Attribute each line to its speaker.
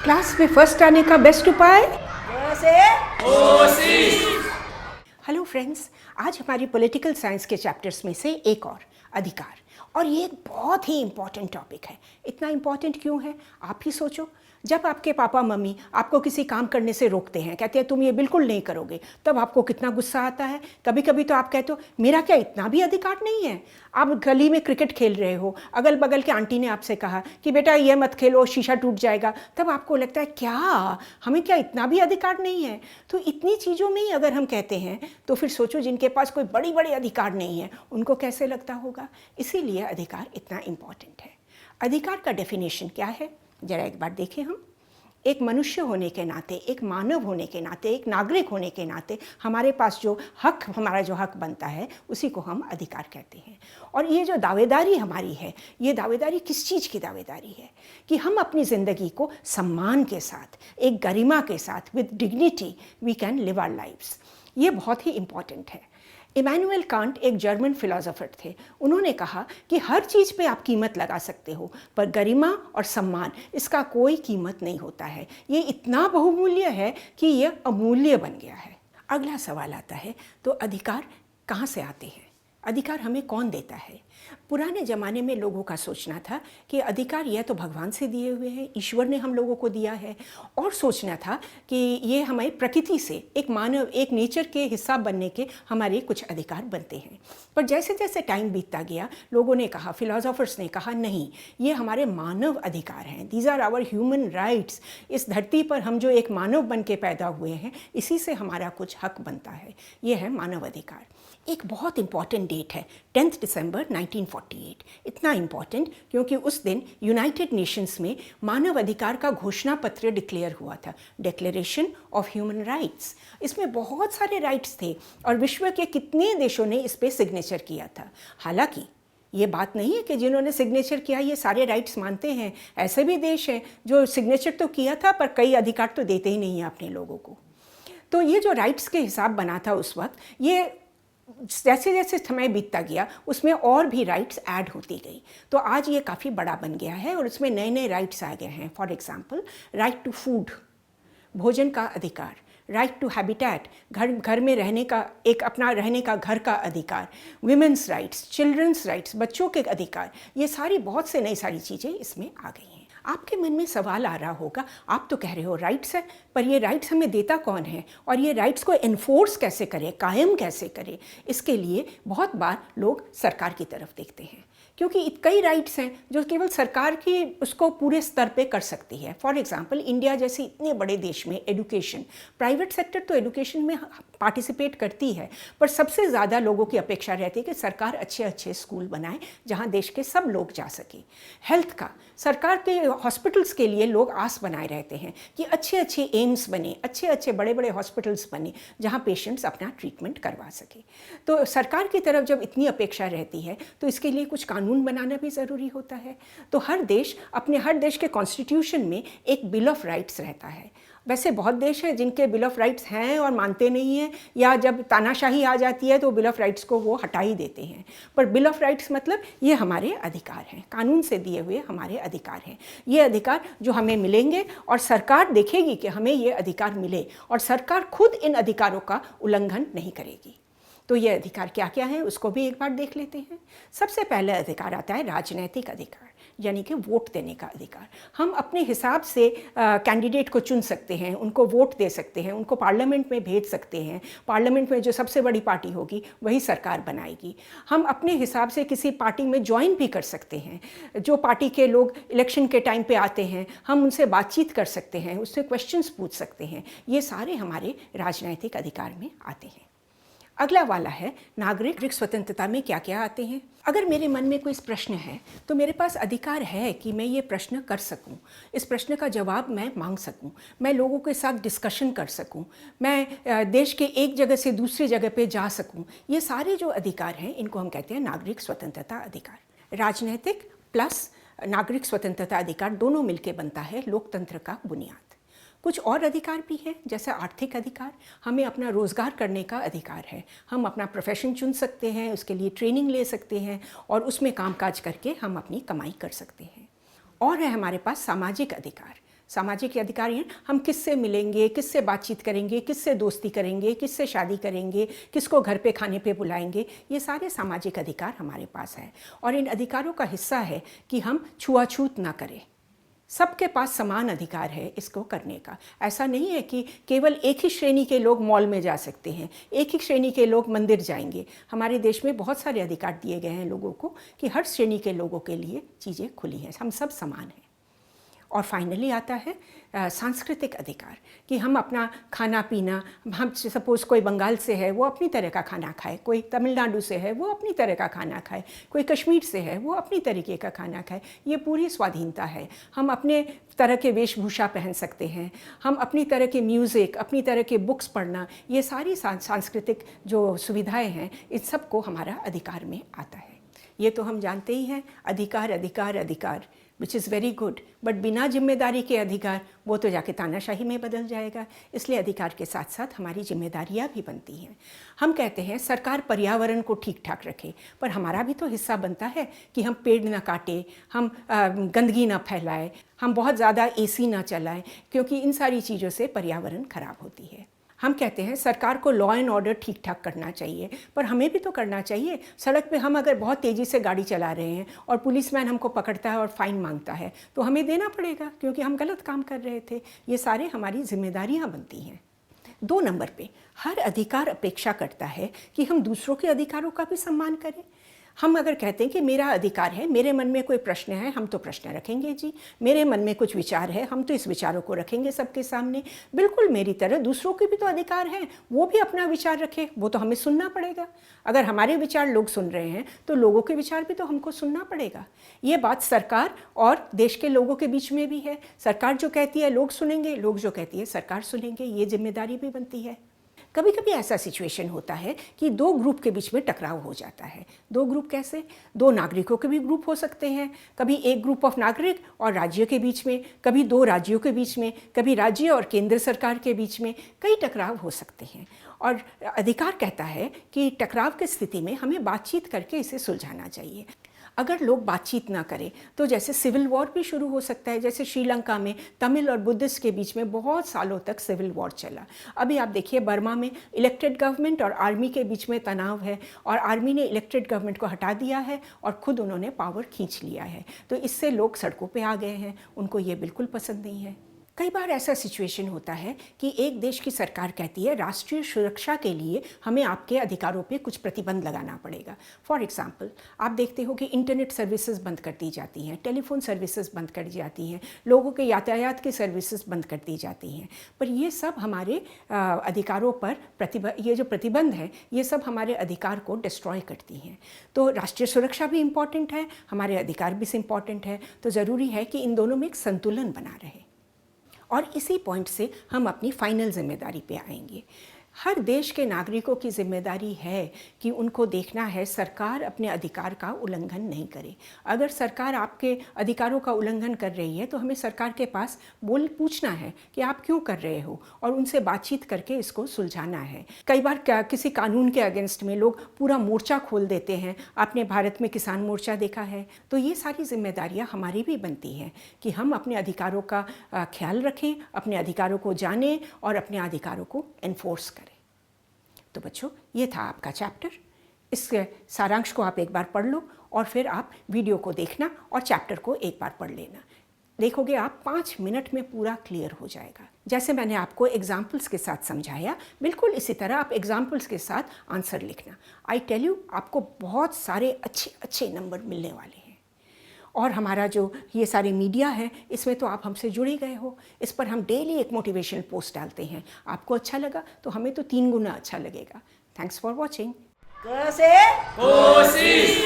Speaker 1: Class में first आने का बेस्ट उपाय हेलो फ्रेंड्स, आज हमारी पॉलिटिकल साइंस के चैप्टर्स में से एक और अधिकार, और ये एक बहुत ही इम्पॉर्टेंट टॉपिक है। इतना इम्पॉर्टेंट क्यों है आप ही सोचो। जब आपके पापा मम्मी आपको किसी काम करने से रोकते हैं, कहते हैं तुम ये बिल्कुल नहीं करोगे, तब आपको कितना गुस्सा आता है। कभी कभी तो आप कहते हो मेरा क्या इतना भी अधिकार नहीं है। आप गली में क्रिकेट खेल रहे हो, अगल बगल के आंटी ने आपसे कहा कि बेटा ये मत खेलो, शीशा टूट जाएगा, तब आपको लगता है क्या हमें क्या इतना भी अधिकार नहीं है। तो इतनी चीज़ों में ही अगर हम कहते हैं तो फिर सोचो जिनके पास कोई बड़ी बड़ी अधिकार नहीं है उनको कैसे लगता होगा। इसीलिए अधिकार इतना इम्पॉर्टेंट है। अधिकार का डेफिनेशन क्या है जरा एक बार देखें हम। एक मनुष्य होने के नाते, एक मानव होने के नाते, एक नागरिक होने के नाते हमारे पास जो हक बनता है उसी को हम अधिकार कहते हैं। और ये जो दावेदारी हमारी है, ये दावेदारी किस चीज़ की दावेदारी है कि हम अपनी ज़िंदगी को सम्मान के साथ, एक गरिमा के साथ, with dignity we can live our lives. ये बहुत ही इम्पॉर्टेंट है। इमैनुअल कांट एक जर्मन फिलोसोफर थे। उन्होंने कहा कि हर चीज़ पे आप कीमत लगा सकते हो, पर गरिमा और सम्मान इसका कोई कीमत नहीं होता है। ये इतना बहुमूल्य है कि ये अमूल्य बन गया है। अगला सवाल आता है, तो अधिकार कहाँ से आते हैं? अधिकार हमें कौन देता है? पुराने ज़माने में लोगों का सोचना था कि अधिकार यह तो भगवान से दिए हुए हैं, ईश्वर ने हम लोगों को दिया है, और सोचना था कि ये हमें प्रकृति से, एक मानव, एक नेचर के हिस्सा बनने के हमारे कुछ अधिकार बनते हैं। पर जैसे जैसे टाइम बीतता गया, लोगों ने कहा, फिलोसोफर्स ने कहा, नहीं, ये हमारे मानव अधिकार हैं, these are our human rights. इस धरती पर हम जो एक मानव बन के पैदा हुए हैं, इसी से हमारा कुछ हक बनता है। ये है मानव अधिकार। एक बहुत इंपॉर्टेंट डेट है 10 दिसंबर 1948। इतना इम्पॉर्टेंट क्योंकि उस दिन यूनाइटेड नेशंस में मानव अधिकार का घोषणा पत्र डिक्लेयर हुआ था, डिक्लेरेशन ऑफ ह्यूमन राइट्स। इसमें बहुत सारे राइट्स थे और विश्व के कितने देशों ने इस पर सिग्नेचर किया था। हालांकि ये बात नहीं है कि जिन्होंने सिग्नेचर किया ये सारे राइट्स मानते हैं। ऐसे भी देश हैं जो सिग्नेचर तो किया था पर कई अधिकार तो देते ही नहीं हैं अपने लोगों को। तो ये जो राइट्स के हिसाब बना था उस वक्त, ये जैसे जैसे समय बीतता गया उसमें और भी राइट्स ऐड होती गई। तो आज ये काफ़ी बड़ा बन गया है और उसमें नए नए राइट्स आ गए हैं। For example, right to food, भोजन का अधिकार, राइट टू हैबिटेट, घर में रहने का, एक अपना रहने का घर का अधिकार, विमेंस राइट्स, चिल्ड्रंस राइट्स, बच्चों के अधिकार, ये सारी बहुत से नई सारी चीज़ें इसमें आ गई हैं। आपके मन में सवाल आ रहा होगा, आप तो कह रहे हो राइट्स है, पर ये राइट्स हमें देता कौन है और ये राइट्स को एनफोर्स कैसे करें, कायम कैसे करें? इसके लिए बहुत बार लोग सरकार की तरफ देखते हैं, क्योंकि कई राइट्स हैं जो केवल सरकार की उसको पूरे स्तर पे कर सकती है। फॉर एग्जांपल, इंडिया जैसे इतने बड़े देश में एजुकेशन, प्राइवेट सेक्टर तो एजुकेशन में पार्टिसिपेट करती है, पर सबसे ज़्यादा लोगों की अपेक्षा रहती है कि सरकार अच्छे अच्छे स्कूल बनाए जहाँ देश के सब लोग जा सकें। हेल्थ का, सरकार के हॉस्पिटल्स के लिए लोग आस बनाए रहते हैं कि अच्छे अच्छे एम्स बने, अच्छे अच्छे बड़े बड़े हॉस्पिटल्स बने जहाँ पेशेंट्स अपना ट्रीटमेंट करवा सके। तो सरकार की तरफ जब इतनी अपेक्षा रहती है तो इसके लिए कुछ कानून बनाना भी ज़रूरी होता है। तो हर देश के कॉन्स्टिट्यूशन में एक बिल ऑफ राइट्स रहता है। वैसे बहुत देश हैं जिनके बिल ऑफ राइट्स हैं और मानते नहीं हैं, या जब तानाशाही आ जाती है तो बिल ऑफ राइट्स को वो हटा ही देते हैं। पर बिल ऑफ राइट्स मतलब ये हमारे अधिकार हैं, कानून से दिए हुए हमारे अधिकार हैं। ये अधिकार जो हमें मिलेंगे और सरकार देखेगी कि हमें ये अधिकार मिले, और सरकार खुद इन अधिकारों का उल्लंघन नहीं करेगी। तो ये अधिकार क्या क्या है उसको भी एक बार देख लेते हैं। सबसे पहले अधिकार आता है राजनैतिक अधिकार, यानी कि वोट देने का अधिकार। हम अपने हिसाब से कैंडिडेट को चुन सकते हैं, उनको वोट दे सकते हैं, उनको पार्लियामेंट में भेज सकते हैं। पार्लियामेंट में जो सबसे बड़ी पार्टी होगी वही सरकार बनाएगी। हम अपने हिसाब से किसी पार्टी में ज्वाइन भी कर सकते हैं। जो पार्टी के लोग इलेक्शन के टाइम पे आते हैं हम उनसे बातचीत कर सकते हैं, उससे क्वेश्चंस पूछ सकते हैं। ये सारे हमारे राजनैतिक अधिकार में आते हैं। अगला वाला है नागरिक स्वतंत्रता में क्या क्या आते हैं। अगर मेरे मन में कोई प्रश्न है तो मेरे पास अधिकार है कि मैं ये प्रश्न कर सकूं, इस प्रश्न का जवाब मैं मांग सकूं, मैं लोगों के साथ डिस्कशन कर सकूं, मैं देश के एक जगह से दूसरी जगह पे जा सकूं। ये सारे जो अधिकार हैं इनको हम कहते हैं नागरिक स्वतंत्रता अधिकार। राजनैतिक प्लस नागरिक स्वतंत्रता अधिकार दोनों मिलकर बनता है लोकतंत्र का बुनियाद। कुछ और अधिकार भी हैं, जैसे आर्थिक अधिकार, हमें अपना रोज़गार करने का अधिकार है, हम अपना प्रोफेशन चुन सकते हैं, उसके लिए ट्रेनिंग ले सकते हैं और उसमें कामकाज करके हम अपनी कमाई कर सकते हैं। और है हमारे पास सामाजिक अधिकार। सामाजिक अधिकार हैं हम किससे मिलेंगे, किससे बातचीत करेंगे, किससे दोस्ती करेंगे, किससे शादी करेंगे, किसको घर पे खाने पे बुलाएंगे, ये सारे सामाजिक अधिकार हमारे पास है। और इन अधिकारों का हिस्सा है कि हम छुआछूत ना करें। सबके पास समान अधिकार है इसको करने का। ऐसा नहीं है कि केवल एक ही श्रेणी के लोग मॉल में जा सकते हैं, एक ही श्रेणी के लोग मंदिर जाएंगे। हमारे देश में बहुत सारे अधिकार दिए गए हैं लोगों को कि हर श्रेणी के लोगों के लिए चीज़ें खुली हैं, हम सब समान हैं। और फाइनली आता है सांस्कृतिक अधिकार कि हम अपना खाना पीना, हम सपोज़ कोई बंगाल से है वो अपनी तरह का खाना खाए, कोई तमिलनाडु से है वो अपनी तरह का खाना खाए, कोई कश्मीर से है वो अपनी तरीके का खाना खाए, ये पूरी स्वाधीनता है। हम अपने तरह के वेशभूषा पहन सकते हैं, हम अपनी तरह के म्यूज़िक, अपनी तरह के बुक्स पढ़ना, ये सारी सांस्कृतिक जो सुविधाएँ हैं इन सबको हमारा अधिकार में आता है। ये तो हम जानते ही हैं, अधिकार अधिकार अधिकार, which is very good, but बिना जिम्मेदारी के अधिकार वो तो जाके तानाशाही में बदल जाएगा। इसलिए अधिकार के साथ साथ हमारी जिम्मेदारियां भी बनती हैं। हम कहते हैं सरकार पर्यावरण को ठीक ठाक रखे, पर हमारा भी तो हिस्सा बनता है कि हम पेड़ ना काटें, हम गंदगी ना फैलाएं, हम बहुत ज़्यादा एसी ना चलाएं, क्योंकि इन सारी चीज़ों से पर्यावरण खराब होती है। हम कहते हैं सरकार को लॉ एंड ऑर्डर ठीक ठाक करना चाहिए, पर हमें भी तो करना चाहिए। सड़क पे हम अगर बहुत तेज़ी से गाड़ी चला रहे हैं और पुलिसमैन हमको पकड़ता है और फ़ाइन मांगता है तो हमें देना पड़ेगा, क्योंकि हम गलत काम कर रहे थे। ये सारे हमारी जिम्मेदारियां बनती हैं। 2 नंबर पे हर अधिकार अपेक्षा करता है कि हम दूसरों के अधिकारों का भी सम्मान करें। हम अगर कहते हैं कि मेरा अधिकार है, मेरे मन में कोई प्रश्न है, हम तो प्रश्न रखेंगे जी। मेरे मन में कुछ विचार है, हम तो इस विचारों को रखेंगे सबके सामने। बिल्कुल मेरी तरह दूसरों के भी तो अधिकार हैं, वो भी अपना विचार रखे, वो तो हमें सुनना पड़ेगा। अगर हमारे विचार लोग सुन रहे हैं तो लोगों के विचार भी तो हमको सुनना पड़ेगा। ये बात सरकार और देश के लोगों के बीच में भी है। सरकार जो कहती है लोग सुनेंगे, लोग जो कहती है सरकार सुनेंगे, ये जिम्मेदारी भी बनती है। कभी कभी ऐसा सिचुएशन होता है कि 2 ग्रुप के बीच में टकराव हो जाता है। 2 ग्रुप कैसे? 2 नागरिकों के भी ग्रुप हो सकते हैं, कभी एक ग्रुप ऑफ नागरिक और राज्य के बीच में, कभी 2 राज्यों के बीच में, कभी राज्य और केंद्र सरकार के बीच में, कई टकराव हो सकते हैं। और अधिकार कहता है कि टकराव की स्थिति में हमें बातचीत करके इसे सुलझाना चाहिए। अगर लोग बातचीत ना करें तो जैसे सिविल वॉर भी शुरू हो सकता है। जैसे श्रीलंका में तमिल और बुद्धिस्ट के बीच में बहुत सालों तक सिविल वॉर चला। अभी आप देखिए बर्मा में इलेक्टेड गवर्नमेंट और आर्मी के बीच में तनाव है, और आर्मी ने इलेक्टेड गवर्नमेंट को हटा दिया है और खुद उन्होंने पावर खींच लिया है। तो इससे लोग सड़कों पर आ गए हैं, उनको ये बिल्कुल पसंद नहीं है। कई बार ऐसा सिचुएशन होता है कि एक देश की सरकार कहती है राष्ट्रीय सुरक्षा के लिए हमें आपके अधिकारों पे कुछ प्रतिबंध लगाना पड़ेगा। फॉर एग्जांपल आप देखते हो कि इंटरनेट सर्विसेज बंद कर दी जाती हैं, टेलीफोन सर्विसेज बंद कर दी जाती हैं, लोगों के यातायात की सर्विसेज बंद कर दी जाती हैं। पर ये सब हमारे अधिकारों पर ये जो प्रतिबंध है ये सब हमारे अधिकार को डिस्ट्रॉय करती हैं। तो राष्ट्रीय सुरक्षा भी इम्पॉर्टेंट है, हमारे अधिकार भी इम्पॉर्टेंट है। तो ज़रूरी है कि इन दोनों में एक संतुलन बना रहे। और इसी पॉइंट से हम अपनी फाइनल जिम्मेदारी पे आएंगे। हर देश के नागरिकों की जिम्मेदारी है कि उनको देखना है सरकार अपने अधिकार का उल्लंघन नहीं करे। अगर सरकार आपके अधिकारों का उल्लंघन कर रही है तो हमें सरकार के पास पूछना है कि आप क्यों कर रहे हो, और उनसे बातचीत करके इसको सुलझाना है। कई बार किसी कानून के अगेंस्ट में लोग पूरा मोर्चा खोल देते हैं। आपने भारत में किसान मोर्चा देखा है। तो ये सारी जिम्मेदारियाँ हमारी भी बनती हैं कि हम अपने अधिकारों का ख्याल रखें, अपने अधिकारों को जानें और अपने अधिकारों को एनफोर्स करें। तो बच्चों ये था आपका चैप्टर। इस सारांश को आप एक बार पढ़ लो और फिर आप वीडियो को देखना और चैप्टर को एक बार पढ़ लेना। देखोगे आप 5 मिनट में पूरा क्लियर हो जाएगा। जैसे मैंने आपको एग्जाम्पल्स के साथ समझाया, बिल्कुल इसी तरह आप एग्जाम्पल्स के साथ आंसर लिखना। आई टेल यू आपको बहुत सारे अच्छे अच्छे नंबर मिलने वाले हैं। और हमारा जो ये सारे मीडिया है इसमें तो आप हमसे जुड़े गए हो। इस पर हम डेली एक मोटिवेशनल पोस्ट डालते हैं। आपको अच्छा लगा तो हमें तो 3 गुना अच्छा लगेगा। Thanks for watching.
Speaker 2: क से कोशिश।